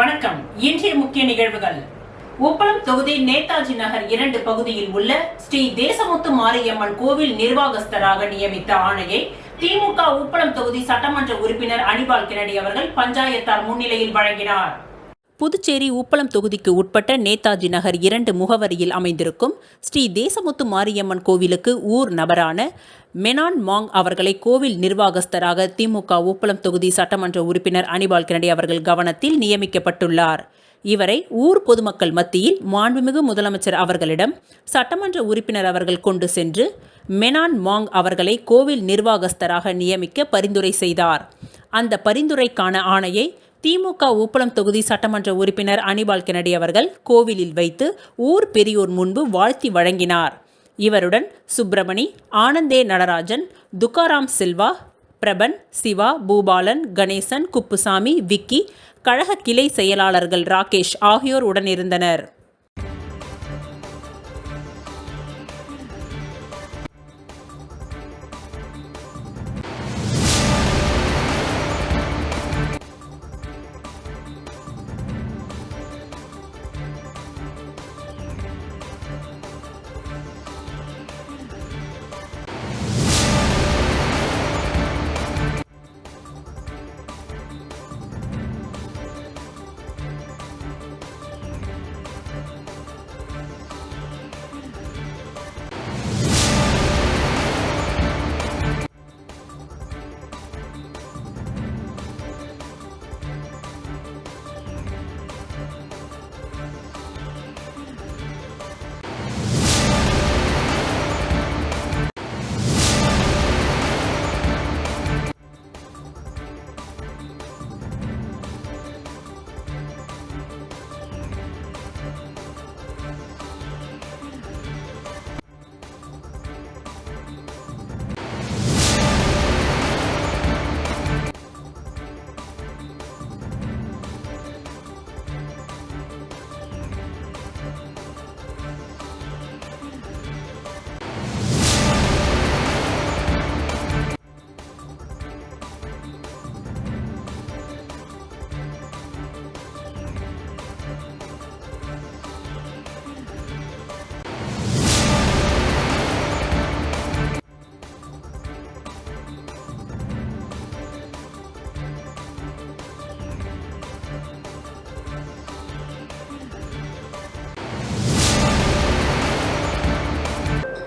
வணக்கம். இன்றைய முக்கிய நிகழ்வுகள். உப்பளம் தொகுதி நேதாஜி நகர் 2 பகுதியில் உள்ள ஸ்ரீ தேசமுத்து மாரியம்மன் கோவில் நிர்வாகஸ்தராக நியமித்த ஆணையை திமுக உப்பளம் தொகுதி சட்டமன்ற உறுப்பினர் அனிபால் கென்னடி அவர்கள் பஞ்சாயத்தார் முன்னிலையில் வழங்கினார். புதுச்சேரி உப்பளம் தொகுதிக்கு உட்பட்ட நேதாஜி நகர் 2 முகவரியில் அமைந்திருக்கும் ஸ்ரீ தேசமுத்து மாரியம்மன் கோவிலுக்கு ஊர் நபரான மெனான் மாங் அவர்களை கோவில் நிர்வாகஸ்தராக திமுக உப்பளம் தொகுதி சட்டமன்ற உறுப்பினர் அனிபால் கென்னடி அவர்கள் கவனத்தில் நியமிக்கப்பட்டுள்ளார். இவரை ஊர் பொதுமக்கள் மத்தியில் மாண்புமிகு முதலமைச்சர் அவர்களிடம் சட்டமன்ற உறுப்பினர் அவர்கள் கொண்டு சென்று மெனான் மாங் அவர்களை கோவில் நிர்வாகஸ்தராக நியமிக்க பரிந்துரை செய்தார். அந்த பரிந்துரைக்கான ஆணையை திமுக உப்பளம் தொகுதி சட்டமன்ற உறுப்பினர் அனிபால் கென்னடி அவர்கள் கோவிலில் வைத்து ஊர் பெரியோர் முன்பு வாழ்த்தி வழங்கினார். இவருடன் சுப்பிரமணி, ஆனந்தே நடராஜன், துக்காராம் சில்வா, பிரபன், சிவா, பூபாலன், கணேசன், குப்புசாமி, விக்கி, கழக கிளை செயலாளர்கள் ராகேஷ் ஆகியோர் உடனிருந்தனர்.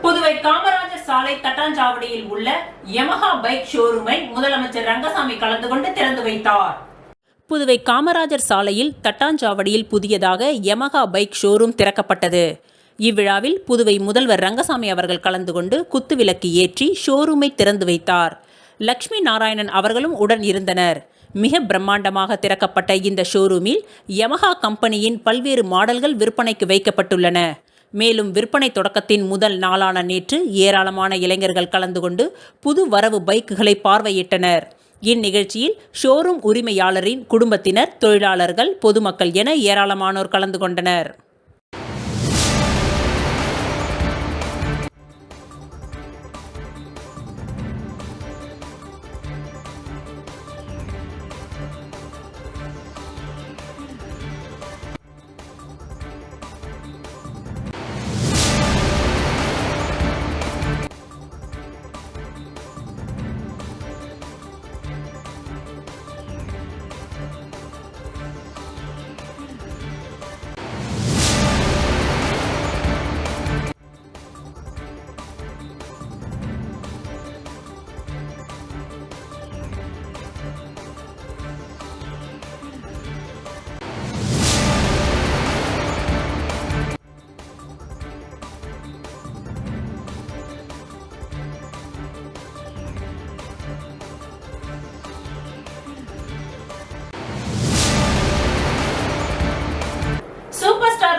புதுவை காமராஜர் சாலை தட்டாஞ்சாவடியில் உள்ள யமஹா பைக் ஷோரூமை முதலமைச்சர் ரங்கசாமி கலந்து கொண்டு திறந்து வைத்தார். புதுவை காமராஜர் சாலையில் தட்டாஞ்சாவடியில் புதியதாக யமஹா பைக் ஷோரூம் திறக்கப்பட்டது. இவ்விழாவில் புதுவை முதல்வர் ரங்கசாமி அவர்கள் கலந்து கொண்டு குத்துவிளக்கு ஏற்றி ஷோரூமை திறந்து வைத்தார். லட்சுமி நாராயணன் அவர்களும் உடன் இருந்தனர். மிக பிரம்மாண்டமாக திறக்கப்பட்ட இந்த ஷோரூமில் யமஹா கம்பெனியின் பல்வேறு மாடல்கள் விற்பனைக்கு வைக்கப்பட்டுள்ளன. மேலும் விற்பனை தொடக்கத்தின் முதல் நாளான நேற்று ஏராளமான இளைஞர்கள் கலந்து கொண்டு புது வரவு பைக்குகளை பார்வையிட்டனர். இந்நிகழ்ச்சியில் ஷோரூம் உரிமையாளரின் குடும்பத்தினர், தொழிலாளர்கள், பொதுமக்கள் என ஏராளமானோர் கலந்து கொண்டனர்.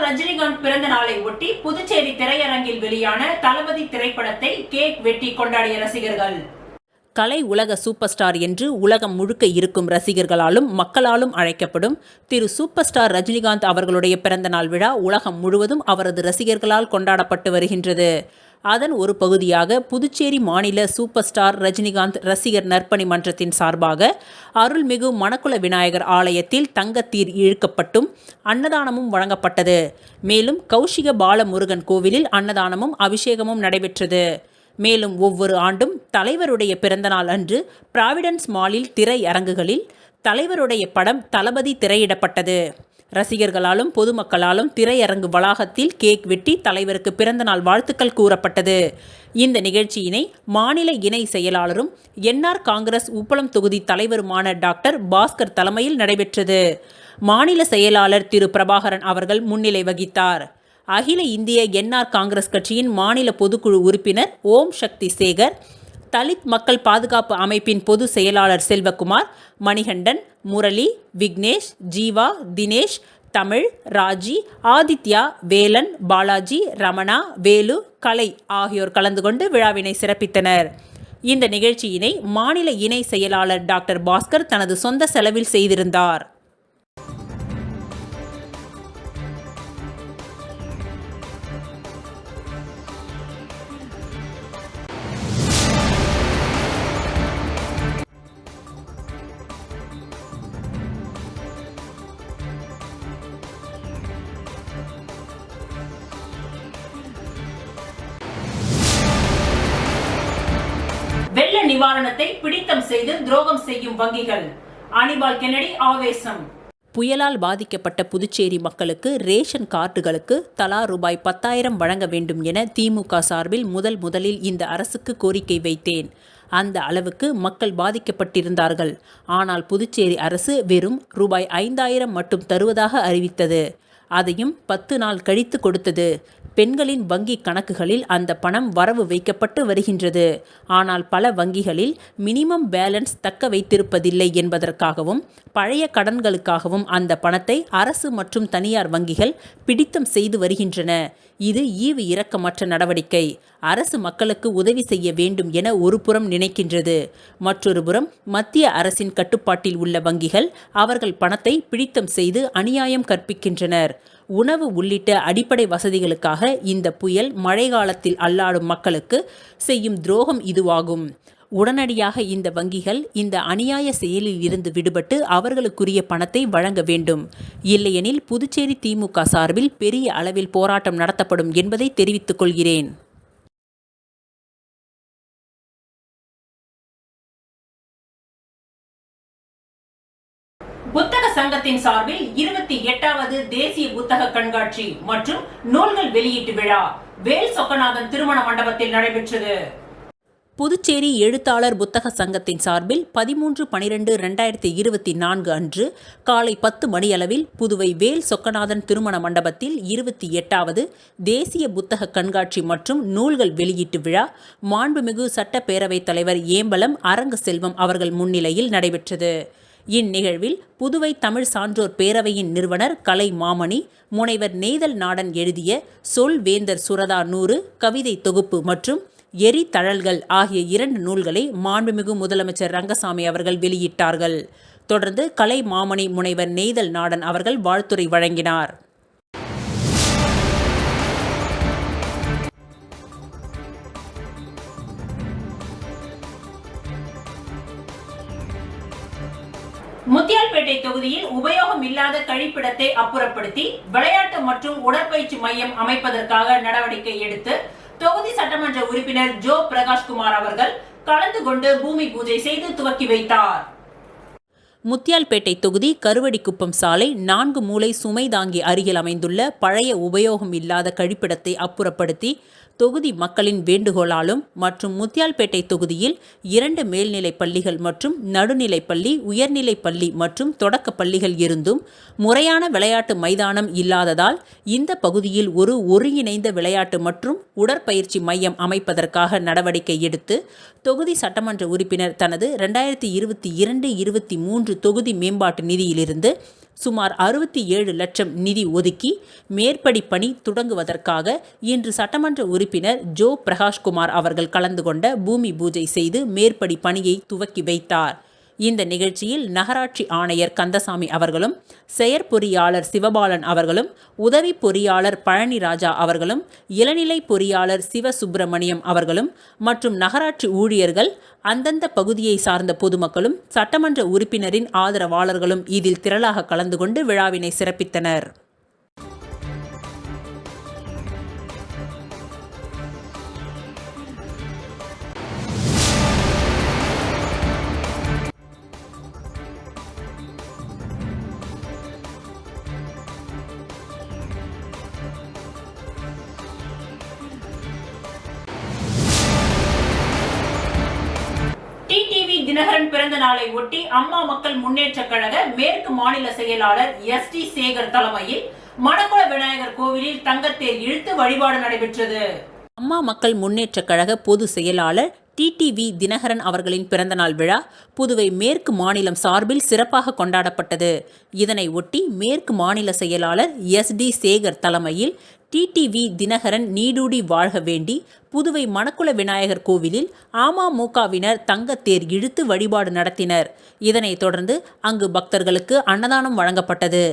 ரஜினிகாந்த் பிறந்த நாளை ஒட்டி புதுச்சேரி திரையரங்கில் வெளியான தளபதி திரைப்படத்தை கேக் வெட்டி கொண்டாடிய ரசிகர்கள். கலை உலக சூப்பர் ஸ்டார் என்று உலகம் முழுக்க இருக்கும் ரசிகர்களாலும் மக்களாலும் அழைக்கப்படும் திரு சூப்பர் ஸ்டார் ரஜினிகாந்த் அவர்களுடைய பிறந்தநாள் விழா உலகம் முழுவதும் அவரது ரசிகர்களால் கொண்டாடப்பட்டு வருகின்றது. அதன் ஒரு பகுதியாக புதுச்சேரி மாநில சூப்பர் ஸ்டார் ரஜினிகாந்த் ரசிகர் நற்பணி மன்றத்தின் சார்பாக அருள்மிகு மணக்குள விநாயகர் ஆலயத்தில் தங்கத்தீர் இழுக்கப்பட்டும் அன்னதானமும் வழங்கப்பட்டது. மேலும் கௌஷிக பாலமுருகன் கோவிலில் அன்னதானமும் அபிஷேகமும் நடைபெற்றது. மேலும் ஒவ்வொரு ஆண்டும் தலைவருடைய பிறந்தநாள் அன்று பிராவிடன்ஸ் மாலில் திரையரங்குகளில் தலைவருடைய படம் தளபதி திரையிடப்பட்டது. ரசிகர்களாலும் பொதுமக்களாலும் திரையரங்கு வளாகத்தில் கேக் வெட்டி தலைவருக்கு பிறந்தநாள் வாழ்த்துக்கள் கூறப்பட்டது. இந்த நிகழ்ச்சியினை மாநில இணை செயலாளரும் என்ஆர் காங்கிரஸ் உப்பளம் தொகுதி தலைவருமான டாக்டர் பாஸ்கர் தலைமையில் நடைபெற்றது. மாநில செயலாளர் திரு பிரபாகரன் அவர்கள் முன்னிலை வகித்தார். அகில இந்திய என்ஆர் காங்கிரஸ் கட்சியின் மாநில பொதுக்குழு உறுப்பினர் ஓம் சக்தி சேகர், தலித் மக்கள் பாதுகாப்பு அமைப்பின் பொது செயலாளர் செல்வகுமார், மணிகண்டன், முரளி, விக்னேஷ், ஜீவா, தினேஷ், தமிழ், ராஜி, ஆதித்யா, வேலன், பாலாஜி, ரமணா, வேலு, கலை ஆகியோர் கலந்து கொண்டு விழாவினை சிறப்பித்தனர். இந்த நிகழ்ச்சியினை மாநில இணை செயலாளர் டாக்டர் பாஸ்கர் தனது சொந்த செலவில் செய்திருந்தார். வெள்ள நிவாரணத்தை பிடித்தம் செய்து துரோகம் செய்யும் வங்கிகள். அனிபால் கென்னடி ஆவேசம். புயலால் பாதிக்கப்பட்ட புதுச்சேரி மக்களுக்கு ரேஷன் கார்டுகளுக்கு தலா ரூபாய் 10,000 வழங்க வேண்டும் என திமுக சார்பில் முதலில் இந்த அரசுக்கு கோரிக்கை வைத்தேன். அந்த அளவுக்கு மக்கள் பாதிக்கப்பட்டிருந்தார்கள். ஆனால் புதுச்சேரி அரசு வெறும் ரூபாய் 5,000 மட்டும் தருவதாக அறிவித்தது. அதையும் 10 நாள் கழித்து கொடுத்தது. பெண்களின் வங்கி கணக்குகளில் அந்த பணம் வரவு வைக்கப்பட்டு வருகின்றது. ஆனால் பல வங்கிகளில் மினிமம் பேலன்ஸ் தக்க வைத்திருப்பதில்லை என்பதற்காகவும் பழைய கடன்களுக்காகவும் அந்த பணத்தை அரசு மற்றும் தனியார் வங்கிகள் பிடித்தம் செய்து வருகின்றன. இது ஈவு இரக்கமற்ற நடவடிக்கை. அரசு மக்களுக்கு உதவி செய்ய வேண்டும் என ஒரு புறம் நினைக்கின்றது. மற்றொரு புறம் மத்திய அரசின் கட்டுப்பாட்டில் உள்ள வங்கிகள் அவர்கள் பணத்தை பிடித்தம் செய்து அநியாயம் கற்பிக்கின்றனர். உணவு உள்ளிட்ட அடிப்படை வசதிகளுக்காக இந்த புயல் மழை காலத்தில் அல்லாடும் மக்களுக்கு செய்யும் துரோகம் இதுவாகும். உடனடியாக இந்த வங்கிகள் இந்த அநியாய செயலில் இருந்து விடுபட்டு அவர்களுக்குரிய பணத்தை வழங்க வேண்டும். இல்லையெனில் புதுச்சேரி திமுக சார்பில் பெரிய அளவில் போராட்டம் நடத்தப்படும் என்பதை தெரிவித்துக் கொள்கிறேன். புத்தக சங்கத்தின் சார்பில் 28வது தேசிய புத்தக கண்காட்சி மற்றும் நூல்கள் வெளியீட்டு விழா வேல் சொக்கநாதன் திருமண மண்டபத்தில் நடைபெற்றது. புதுச்சேரி எழுத்தாளர் புத்தக சங்கத்தின் சார்பில் 13/12/2024 அன்று காலை 10 மணியளவில் புதுவை வேல் சொக்கநாதன் திருமண மண்டபத்தில் 28வது தேசிய புத்தக கண்காட்சி மற்றும் நூல்கள் வெளியீட்டு விழா மாண்புமிகு சட்டப்பேரவைத் தலைவர் ஏம்பலம் அரங்க செல்வம் அவர்கள் முன்னிலையில் நடைபெற்றது. இந்நிகழ்வில் புதுவை தமிழ் சான்றோர் பேரவையின் நிறுவனர் கலை மாமணி, முனைவர் நெய்தல் நாடன் எழுதிய சொல் வேந்தர் சுரதா 100 கவிதை தொகுப்பு மற்றும் எரி தழல்கள் ஆகிய 2 நூல்களை மாண்புமிகு முதலமைச்சர் ரங்கசாமி அவர்கள் வெளியிட்டார்கள். தொடர்ந்து கலை மாமணி முனைவர் நெய்தல் நாடன் அவர்கள் வாழ்த்துரை வழங்கினார். முத்தியால்பேட்டை தொகுதியில் உபயோகம் இல்லாத கழிப்பிடத்தை அப்புறப்படுத்தி விளையாட்டு மற்றும் உடற்பயிற்சி மையம் அமைப்பதற்காக நடவடிக்கை எடுத்து தொகுதி சட்டமன்ற உறுப்பினர் ஜோ பிரகாஷ்குமார் அவர்கள் கலந்து கொண்டு பூமி பூஜை செய்து துவக்கி வைத்தார். முத்தியால்பேட்டை தொகுதி கருவடிக்குப்பம் சாலை 4 மூலை சுமை தாங்கி அருகில் அமைந்துள்ள பழைய உபயோகம் இல்லாத கழிப்பிடத்தை அப்புறப்படுத்தி தொகுதி மக்களின் வேண்டுகோளாலும் மற்றும் முத்தியால்பேட்டை தொகுதியில் 2 மேல்நிலைப் பள்ளிகள் மற்றும் நடுநிலைப் பள்ளி, உயர்நிலைப் பள்ளி மற்றும் தொடக்க பள்ளிகள் இருந்தும் முறையான விளையாட்டு மைதானம் இல்லாததால் இந்த பகுதியில் ஒரு ஒருங்கிணைந்த விளையாட்டு மற்றும் உடற்பயிற்சி மையம் அமைப்பதற்காக நடவடிக்கை எடுத்து தொகுதி சட்டமன்ற உறுப்பினர் தனது 2022-23 தொகுதி மேம்பாட்டு நிதியிலிருந்து சுமார் 67 லட்சம் நிதி ஒதுக்கி மேற்படி பணி தொடங்குவதற்காக இன்று சட்டமன்ற உறுப்பினர் ஜோ பிரகாஷ்குமார் அவர்கள் கலந்து கொண்ட பூமி பூஜை செய்து மேற்படி பணியை துவக்கி வைத்தார். இந்த நிகழ்ச்சியில் நகராட்சி ஆணையர் கந்தசாமி அவர்களும், செயற்பொறியாளர் சிவபாலன் அவர்களும், உதவி பொறியாளர் பழனிராஜா அவர்களும், இளநிலை பொறியாளர் சிவசுப்பிரமணியம் அவர்களும் மற்றும் நகராட்சி ஊழியர்கள், அந்தந்த பகுதியை சார்ந்த பொதுமக்களும், சட்டமன்ற உறுப்பினரின் ஆதரவாளர்களும் இதில் திரளாக கலந்து கொண்டு விழாவினை சிறப்பித்தனர். டிடிவி தினகரன் பிறந்த நாளை ஒட்டி அம்மா மக்கள் முன்னேற்ற கழக மேற்கு மாநில செயலாளர் SD சேகர் தலைமையில் மணக்குள விநாயகர் கோவிலில் தங்கத்தேர் இழுத்து வழிபாடு நடைபெற்றது. அம்மா மக்கள் முன்னேற்ற கழக பொது செயலாளர் டிடிவி தினகரன் அவர்களின் பிறந்தநாள் விழா புதுவை மேற்கு மாநிலம் சார்பில் சிறப்பாக கொண்டாடப்பட்டது. இதனை ஒட்டி மேற்கு மாநில செயலாளர் SD சேகர் தலைமையில் டிடிவி தினகரன் நீடூடி வாழ்க வேண்டி புதுவை மணக்குள விநாயகர் கோவிலில் அமமுகவினர் தங்கத்தேர் இழுத்து வழிபாடு நடத்தினர். இதனைத் தொடர்ந்து அங்கு பக்தர்களுக்கு அன்னதானம் வழங்கப்பட்டது.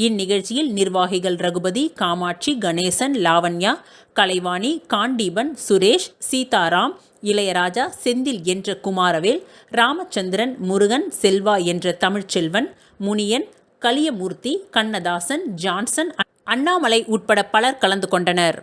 இந்நிகழ்ச்சியில் நிர்வாகிகள் ரகுபதி, காமாட்சி, கணேசன், லாவண்யா, கலைவாணி, காண்டீபன், சுரேஷ், சீதாராம், இளையராஜா, செந்தில் என்ற குமாரவேல், ராமச்சந்திரன், முருகன், செல்வா என்ற தமிழ்ச்செல்வன், முனியன், கலியமூர்த்தி, கண்ணதாசன், ஜான்சன், அண்ணாமலை உட்பட பலர் கலந்து கொண்டனர்.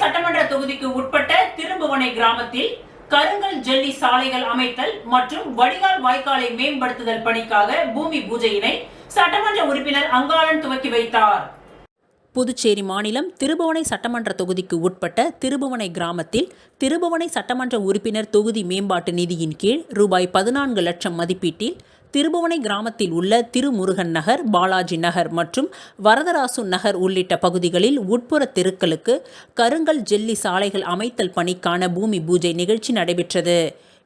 சட்டமன்ற தொகுதிக்கு உட்பட்ட திருபுவனை கிராமத்தில் கருங்கல் ஜல்லி சாலைகள் அமைத்தல் மற்றும் வடிகால் வாய்க்காலை மேம்படுத்துதல் பணிக்காக பூமி பூஜையினை சட்டமன்ற உறுப்பினர் அங்காளன் துவக்கி வைத்தார். புதுச்சேரி மாநிலம் திருபுவனை சட்டமன்ற தொகுதிக்கு உட்பட்ட திருபுவனை கிராமத்தில் திருபுவனை சட்டமன்ற உறுப்பினர் தொகுதி மேம்பாட்டு நிதியின் கீழ் ரூபாய் 14 லட்சம் மதிப்பீட்டில் திருபுவனை கிராமத்தில் உள்ள திருமுருகன் நகர், பாலாஜி நகர் மற்றும் வரதராசு நகர் உள்ளிட்ட பகுதிகளில் உட்புற தெருக்களுக்கு கருங்கல் ஜெல்லி சாலைகள் அமைத்தல் பணிக்கான பூமி பூஜை நிகழ்ச்சி நடைபெற்றது.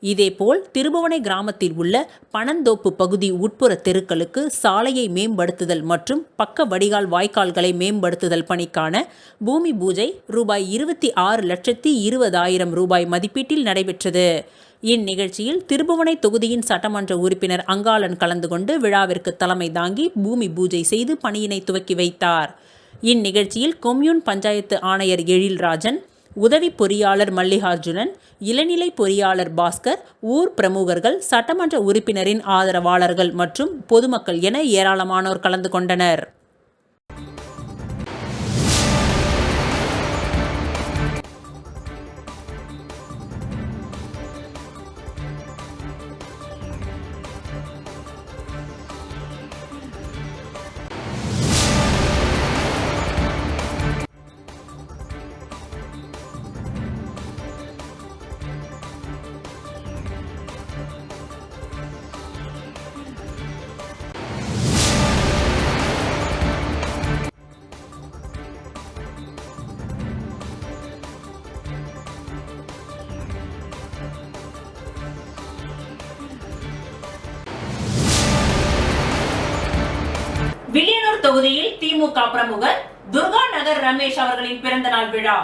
இதேபோல் திருபுவனை கிராமத்தில் உள்ள பனந்தோப்பு பகுதி உட்புற தெருக்களுக்கு சாலையை மேம்படுத்துதல் மற்றும் பக்க வடிகால் வாய்க்கால்களை மேம்படுத்துதல் பணிக்கான பூமி பூஜை ரூபாய் 26,20,000 ரூபாய் மதிப்பீட்டில் நடைபெற்றது. இந்நிகழ்ச்சியில் திருபுவனை தொகுதியின் சட்டமன்ற உறுப்பினர் அங்காளன் கலந்து கொண்டு விழாவிற்கு தலைமை தாங்கி பூமி பூஜை செய்து பணியினை துவக்கி வைத்தார். இந்நிகழ்ச்சியில் கொம்யூன் பஞ்சாயத்து ஆணையர் எழில்ராஜன், உதவி பொறியாளர் மல்லிகார்ஜுனன், இளநிலை பொறியாளர் பாஸ்கர், ஊர் பிரமுகர்கள், சட்டமன்ற உறுப்பினரின் ஆதரவாளர்கள் மற்றும் பொதுமக்கள் என ஏராளமானோர் கலந்து கொண்டனர். வில்லியனூர் தொகுதியில் திமுக பிரமுகர் துர்கா நகர் ரமேஷ் அவர்களின் பிறந்த நாள் விழா.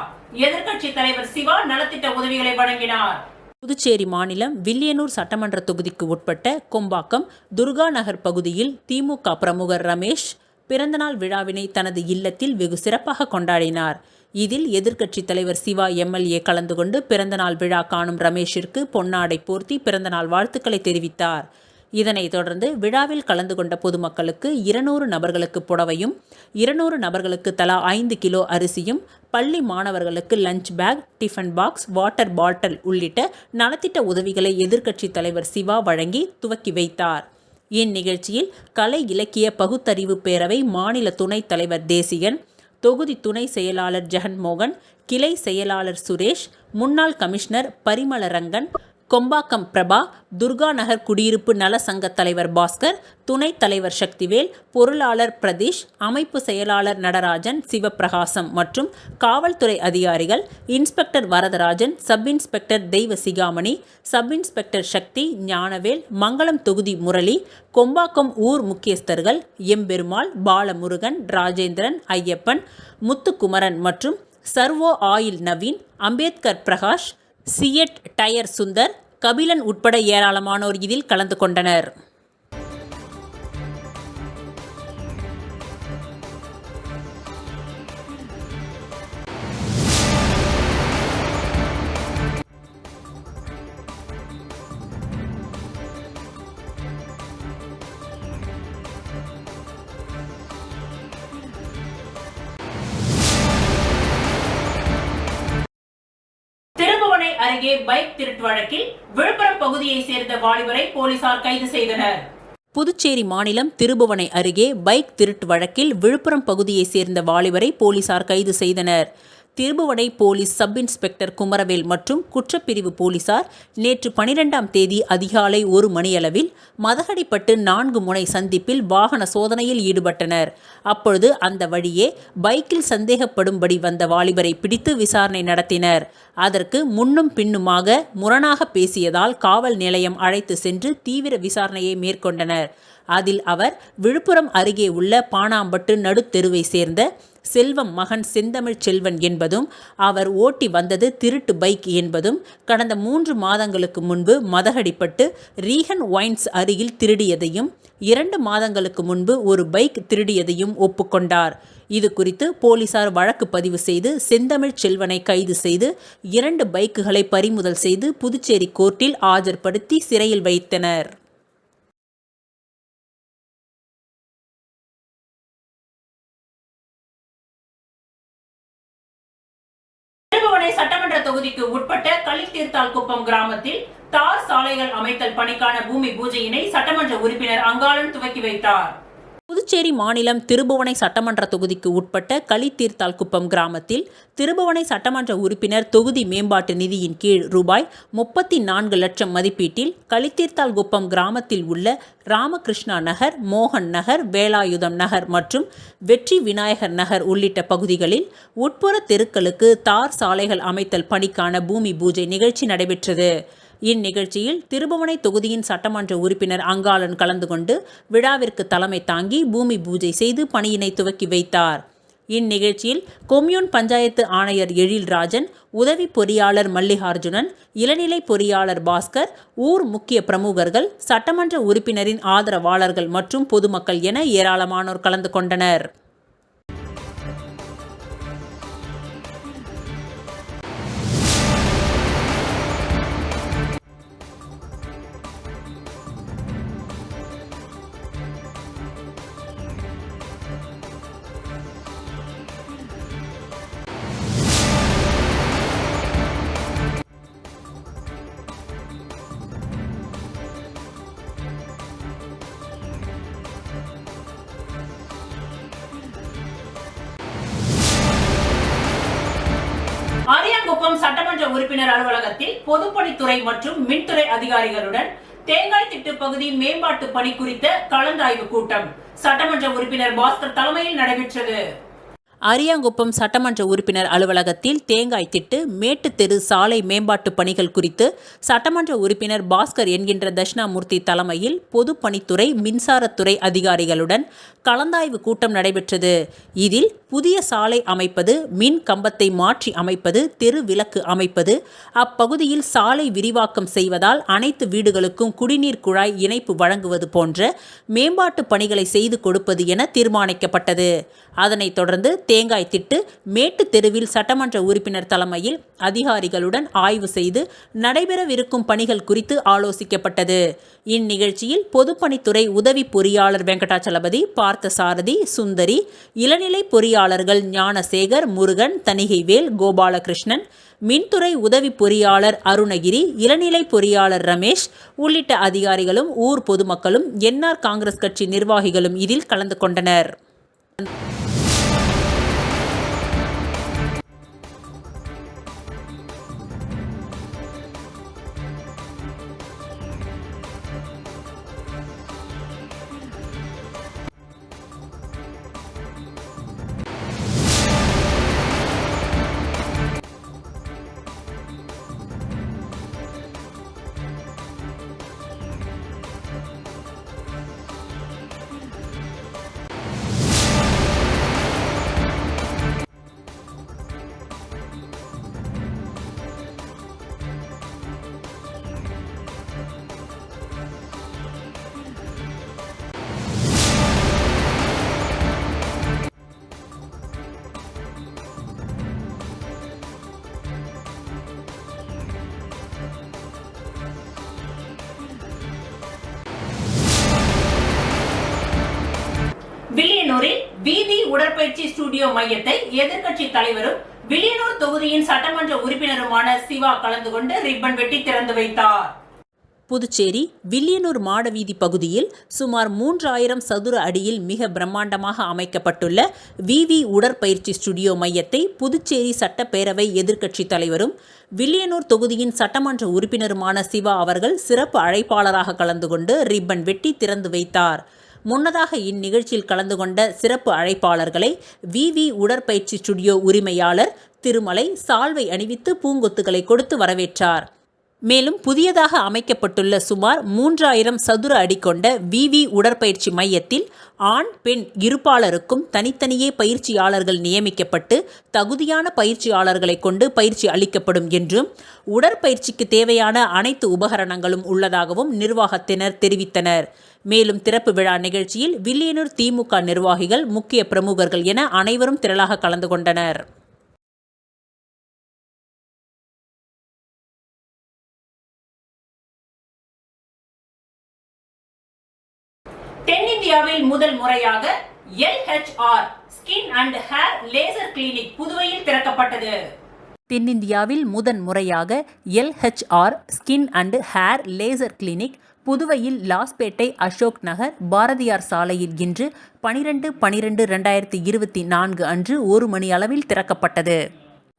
எதிர்க்கட்சி தலைவர் சிவா நலத்திட்ட உதவிகளை வழங்கினார். புதுச்சேரி மாநிலம் வில்லியனூர் சட்டமன்ற தொகுதிக்கு உட்பட்ட கொம்பாக்கம் துர்கா நகர் பகுதியில் திமுக பிரமுகர் ரமேஷ் பிறந்தநாள் விழாவினை தனது இல்லத்தில் வெகு சிறப்பாக கொண்டாடினார். இதில் எதிர்க்கட்சி தலைவர் சிவா MLA கலந்து கொண்டு பிறந்தநாள் விழா காணும் ரமேஷிற்கு பொன்னாடை போர்த்தி பிறந்தநாள் வாழ்த்துக்களை தெரிவித்தார். இதனைத் தொடர்ந்து விழாவில் கலந்து கொண்ட பொதுமக்களுக்கு 200 நபர்களுக்கு புடவையும் 200 நபர்களுக்கு தலா 5 கிலோ அரிசியும், பள்ளி மாணவர்களுக்கு lunch bag, tiffin box, water bottle உள்ளிட்ட நலத்திட்ட உதவிகளை எதிர்க்கட்சித் தலைவர் சிவா வழங்கி துவக்கி வைத்தார். இந்நிகழ்ச்சியில் கலை இலக்கிய பகுத்தறிவு பேரவை மாநில துணைத் தலைவர் தேசிகன், தொகுதி துணை செயலாளர் ஜெகன்மோகன், கிளை செயலாளர் சுரேஷ், முன்னாள் கமிஷனர் பரிமளரங்கன், கொம்பாக்கம் பிரபா, துர்காநகர் குடியிருப்பு நல சங்க தலைவர் பாஸ்கர், துணைத் தலைவர் சக்திவேல், பொருளாளர் பிரதீஷ், அமைப்பு செயலாளர் நடராஜன், சிவப்பிரகாசம் மற்றும் காவல்துறை அதிகாரிகள், இன்ஸ்பெக்டர் வரதராஜன், சப் இன்ஸ்பெக்டர் தெய்வ சிகாமணி, சப் இன்ஸ்பெக்டர் சக்தி, ஞானவேல், மங்களம் தொகுதி முரளி, கொம்பாக்கம் ஊர் முக்கியஸ்தர்கள் எம்பெருமாள், பாலமுருகன், ராஜேந்திரன், ஐயப்பன், முத்துக்குமரன் மற்றும் servo oil Naveen, Ambedkar Prakash, CEAT tyre Sundar, Kabilan உட்பட ஏராளமானோர் இதில் கலந்து கொண்டனர். திருபுவனை அருகே பைக் திருட்டு வழக்கில் விழுப்புரம் பகுதியைச் சேர்ந்த வாலிபரை போலீசார் கைது செய்தனர். புதுச்சேரி மாநிலம் திருபுவனை அருகே பைக் திருட்டு வழக்கில் விழுப்புரம் பகுதியைச் சேர்ந்த வாலிபரை போலீசார் கைது செய்தனர். Thirubuvanai police sub inspector Kumaravel மற்றும் குற்றப்பிரிவு போலீசார் நேற்று 12ஆம் தேதி அதிகாலை 1 மணியளவில் மதகடிப்பட்டு 4 முனை சந்திப்பில் வாகன சோதனையில் ஈடுபட்டனர். அப்பொழுது அந்த வழியே பைக்கில் சந்தேகப்படும்படி வந்த வாலிபரை பிடித்து விசாரணை நடத்தினர். அதற்கு முன்னும் பின்னுமாக முரணாக பேசியதால் காவல் நிலையம் அழைத்து சென்று தீவிர விசாரணையை மேற்கொண்டனர். அதில் அவர் விழுப்புரம் அருகே உள்ள பாணாம்பட்டு நடுத்தெருவை சேர்ந்த செல்வம் மகன் செந்தமிழ் செல்வன் என்பதும், அவர் ஓட்டி வந்தது திருட்டு பைக் என்பதும், கடந்த 3 மாதங்களுக்கு முன்பு மதகடிப்பட்டு ரீகன் ஒயின்ஸ் அருகில் திருடியதையும், 2 மாதங்களுக்கு முன்பு ஒரு பைக் திருடியதையும் ஒப்புக்கொண்டார். இது குறித்து போலீசார் வழக்கு பதிவு செய்து செந்தமிழ் செல்வனை கைது செய்து 2 பைக்குகளை பறிமுதல் செய்து புதுச்சேரி கோர்ட்டில் ஆஜர்படுத்தி சிறையில் வைத்தனர். திருபுவனை சட்டமன்ற தொகுதிக்கு உட்பட்ட களித்தீர்த்தால்குப்பம் கிராமத்தில் தார் சாலைகள் அமைத்தல் பணிக்கான பூமி பூஜையினை சட்டமன்ற உறுப்பினர் அங்காளன் துவக்கி வைத்தார். புதுச்சேரி மாநிலம் திருபுவனை சட்டமன்ற தொகுதிக்கு உட்பட்ட களித்தீர்த்தால்குப்பம் கிராமத்தில் திருபுவனை சட்டமன்ற உறுப்பினர் தொகுதி மேம்பாட்டு நிதியின் கீழ் ரூபாய் 34 லட்சம் மதிப்பீட்டில் களித்தீர்த்தால்குப்பம் கிராமத்தில் உள்ள ராமகிருஷ்ணா நகர், மோகன் நகர், வேலாயுதம் நகர் மற்றும் வெற்றி விநாயகர் நகர் உள்ளிட்ட பகுதிகளில் உட்புற தெருக்களுக்கு தார் சாலைகள் அமைத்தல் பணிக்கான பூமி பூஜை நிகழ்ச்சி நடைபெற்றது. இந்நிகழ்ச்சியில் திருபுவனை தொகுதியின் சட்டமன்ற உறுப்பினர் அங்காளன் கலந்து கொண்டு விழாவிற்கு தலைமை தாங்கி பூமி பூஜை செய்து பணியினை துவக்கி வைத்தார். இந்நிகழ்ச்சியில் கொம்யூன் பஞ்சாயத்து ஆணையர் எழில்ராஜன், உதவி பொறியாளர் மல்லிகார்ஜுனன், இளநிலை பொறியாளர் பாஸ்கர், ஊர் முக்கிய பிரமுகர்கள், சட்டமன்ற உறுப்பினரின் ஆதரவாளர்கள் மற்றும் பொதுமக்கள் என ஏராளமானோர் கலந்து கொண்டனர். அரியாங்குப்பம் சட்டமன்ற உறுப்பினர் அலுவலகத்தில் பொதுப்பணித்துறை மற்றும் மின்துறை அதிகாரிகளுடன் தேங்காய் திட்டு பகுதி மேம்பாட்டு பணி குறித்த கலந்தாய்வு கூட்டம் சட்டமன்ற உறுப்பினர் பாஸ்கர் தலைமையில் நடைபெற்றது. அரியாங்குப்பம் சட்டமன்ற உறுப்பினர் அலுவலகத்தில் தேங்காய் திட்டு, மேட்டு தெரு சாலை மேம்பாட்டு பணிகள் குறித்து சட்டமன்ற உறுப்பினர் பாஸ்கர் என்கின்ற தட்சிணாமூர்த்தி தலைமையில் பொதுப்பணித்துறை, மின்சாரத்துறை அதிகாரிகளுடன் கலந்தாய்வு கூட்டம் நடைபெற்றது. இதில் புதிய சாலை அமைப்பது, மின் கம்பத்தை மாற்றி அமைப்பது, தெரு விளக்கு அமைப்பது, அப்பகுதியில் சாலை விரிவாக்கம் செய்வதால் அனைத்து வீடுகளுக்கும் குடிநீர் குழாய் இணைப்பு வழங்குவது போன்ற மேம்பாட்டு பணிகளை செய்து கொடுப்பது என தீர்மானிக்கப்பட்டது. அதனைத் தொடர்ந்து தேங்காய் திட்டு மேட்டு தெருவில் சட்டமன்ற உறுப்பினர் தலைமையில் அதிகாரிகளுடன் ஆய்வு செய்து நடைபெறவிருக்கும் பணிகள் குறித்து ஆலோசிக்கப்பட்டது. இந்நிகழ்ச்சியில் பொதுப்பணித்துறை உதவி பொறியாளர் வெங்கடாச்சலபதி, பார்த்தசாரதி, சுந்தரி, இளநிலை பொறியாளர்கள் ஞானசேகர், முருகன், தணிகைவேல், கோபாலகிருஷ்ணன், மின்துறை உதவி பொறியாளர் அருணகிரி, இளநிலை பொறியாளர் ரமேஷ் உள்ளிட்ட அதிகாரிகளும் ஊர் பொதுமக்களும் என்ஆர் காங்கிரஸ் கட்சி நிர்வாகிகளும் இதில் கலந்து கொண்டனர். வில்லியனூரில் வீதி உடற்பயிற்சி ஸ்டுடியோ மையத்தை எதிர்க்கட்சி தலைவரும் வில்லியனூர் தொகுதியின் சட்டமன்ற உறுப்பினருமான சிவா கலந்து கொண்டு ரிப்பன் வெட்டி திறந்து வைத்தார். புதுச்சேரி வில்லியனூர் மாடவீதி பகுதியில் சுமார் 3000 சதுர அடியில் மிக பிரம்மாண்டமாக அமைக்கப்பட்டுள்ள விவி உடற்பயிற்சி ஸ்டுடியோ மையத்தை புதுச்சேரி சட்டப்பேரவை எதிர்க்கட்சி தலைவரும் வில்லியனூர் தொகுதியின் சட்டமன்ற உறுப்பினருமான சிவா அவர்கள் சிறப்பு அழைப்பாளராக கலந்து கொண்டு ரிப்பன் வெட்டி திறந்து வைத்தார். முன்னதாக இந்நிகழ்ச்சியில் கலந்து கொண்ட சிறப்பு அழைப்பாளர்களை விவி உடற்பயிற்சி ஸ்டுடியோ உரிமையாளர் திருமலை சால்வை அணிவித்து பூங்கொத்துக்களை கொடுத்து வரவேற்றார். மேலும் புதியதாக அமைக்கப்பட்டுள்ள சுமார் 3000 சதுர அடி கொண்ட விவி உடற்பயிற்சி மையத்தில் ஆண் பெண் இருப்பாளருக்கும் தனித்தனியே பயிற்சியாளர்கள் நியமிக்கப்பட்டு தகுதியான பயிற்சியாளர்களை கொண்டு பயிற்சி அளிக்கப்படும் என்றும் உடற்பயிற்சிக்கு தேவையான அனைத்து உபகரணங்களும் உள்ளதாகவும் நிர்வாகத்தினர் தெரிவித்தனர். மேலும் திறப்பு விழா நிகழ்ச்சியில் வில்லியனூர் திமுக நிர்வாகிகள், முக்கிய பிரமுகர்கள் என அனைவரும் திரளாக கலந்து கொண்டனர். தென்னிந்தியாவில் முதல் முறையாக LHR skin and hair laser clinic புதுவையில் திறக்கப்பட்டது. தென்னிந்தியாவில் முதன் முறையாக LHR skin and hair laser clinic புதுவையில் லாஸ்பேட்டை, அசோக் நகர், பாரதியார் சாலையில் இன்று 12/12/2024 அன்று 1 மணி அளவில் திறக்கப்பட்டது.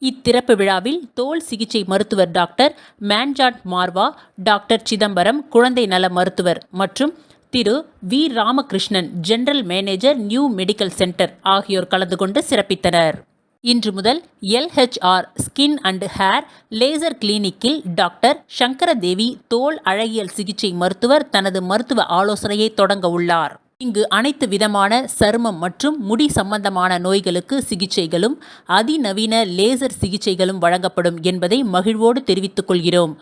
இத்திறப்பு விழாவில் தோல் சிகிச்சை மருத்துவர் டாக்டர் மேன்ஜாட் மார்வா, டாக்டர் சிதம்பரம் குழந்தை நல மருத்துவர் மற்றும் திரு V. Ramakrishnan general manager, new medical centre ஆகியோர் கலந்து கொண்டு சிறப்பித்தனர். இன்று முதல் LHR skin and hair laser கிளினிக்கில் டாக்டர் சங்கரதேவி தோல் அழகியல் சிகிச்சை மருத்துவர் தனது மருத்துவ ஆலோசனையை தொடங்க உள்ளார். இங்கு அனைத்து விதமான சருமம் மற்றும் முடி சம்பந்தமான நோய்களுக்கு சிகிச்சைகளும் அதிநவீன லேசர் சிகிச்சைகளும் வழங்கப்படும் என்பதை மகிழ்வோடு தெரிவித்துக் கொள்கிறோம்.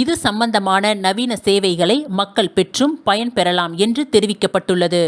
இது சம்பந்தமான நவீன சேவைகளை மக்கள் பெற்றும் பயன்பெறலாம் என்று தெரிவிக்கப்பட்டுள்ளது.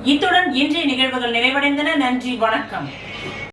இத்துடன் இன்றைய நிகழ்வுகள் நிறைவடைந்தன. நன்றி, வணக்கம்.